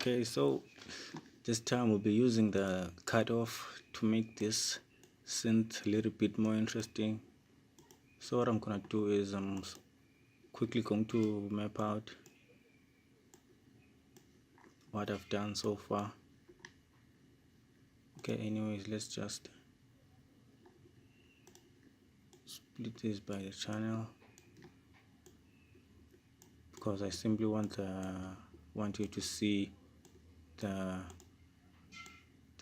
Okay, so this time we'll be using the cutoff to make this synth a little bit more interesting. So what I'm gonna do is I'm quickly going to map out what I've done so far. Okay, anyways, let's just split this by the channel because I simply want you to see the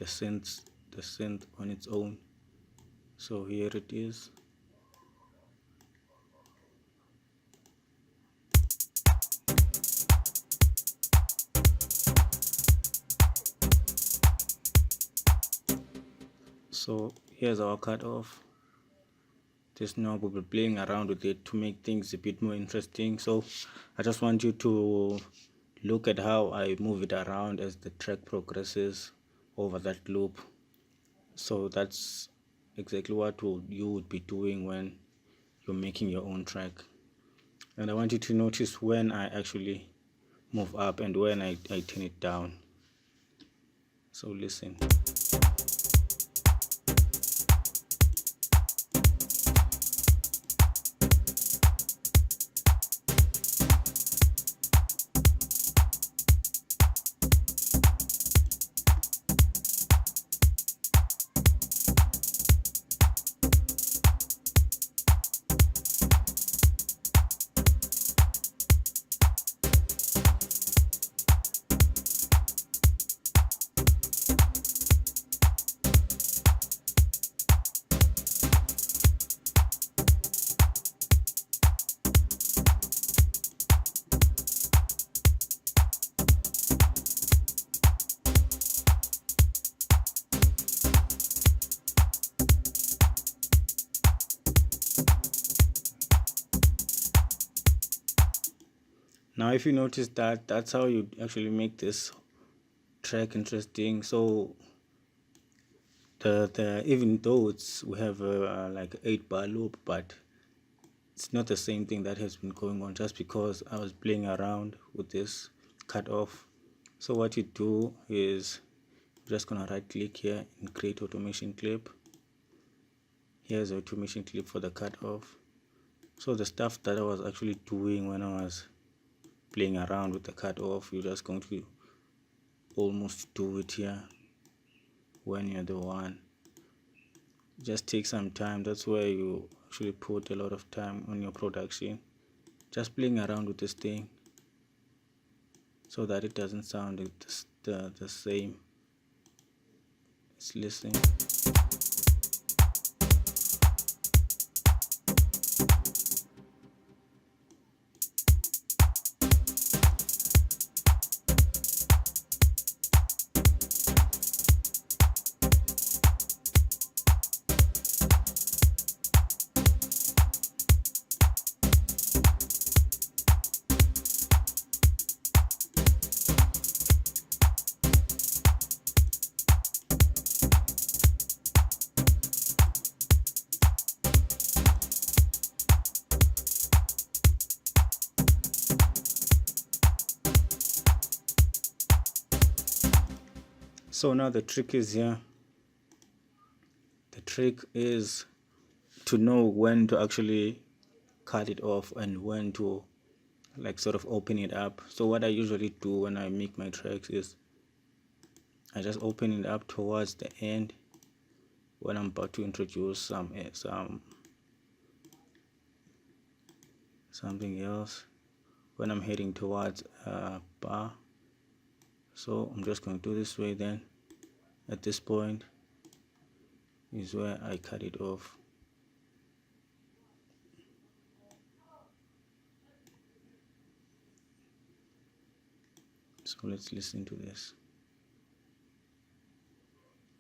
synth on its own. So here it is. So here's our cutoff. Just now we'll be playing around with it to make things a bit more interesting. So I just want you to look at how I move it around as the track progresses over that loop. So that's exactly what you would be doing when you're making your own track. And I want you to notice when I actually move up and when I turn it down. So listen. Now if you notice that's how you actually make this track interesting. So the even though we have like 8-bar loop, but it's not the same thing that has been going on just because I was playing around with this cutoff. So what you do is you're just gonna right click here and create automation clip. Here's the automation clip for the cutoff. So the stuff that I was actually doing when I was playing around with the cutoff, you're just going to almost do it here when you're the one. Just take some time. That's where you actually put a lot of time on your production, just playing around with this thing so that it doesn't sound the same. Let's listen. So now the trick is here. The trick is to know when to actually cut it off and when to like sort of open it up. So what I usually do when I make my tracks is I just open it up towards the end when I'm about to introduce something else, when I'm heading towards a bar. So I'm just going to do this way. Then at this point is where I cut it off. So let's listen to this.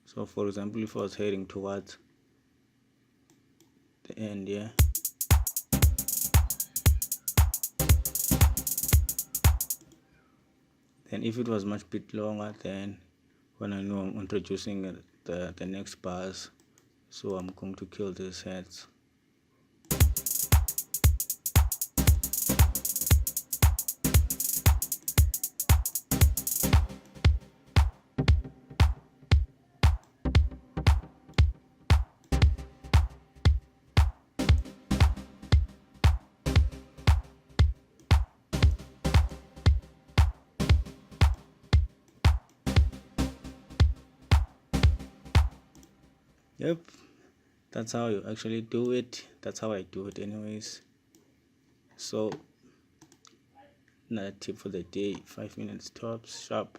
So for example, if I was heading towards the end here, then if it was much bit longer, then when I know I'm introducing the next bars, so I'm going to kill these heads. Yep, that's how you actually do it. That's how I do it anyways. So another tip for the day, 5 minutes tops, sharp.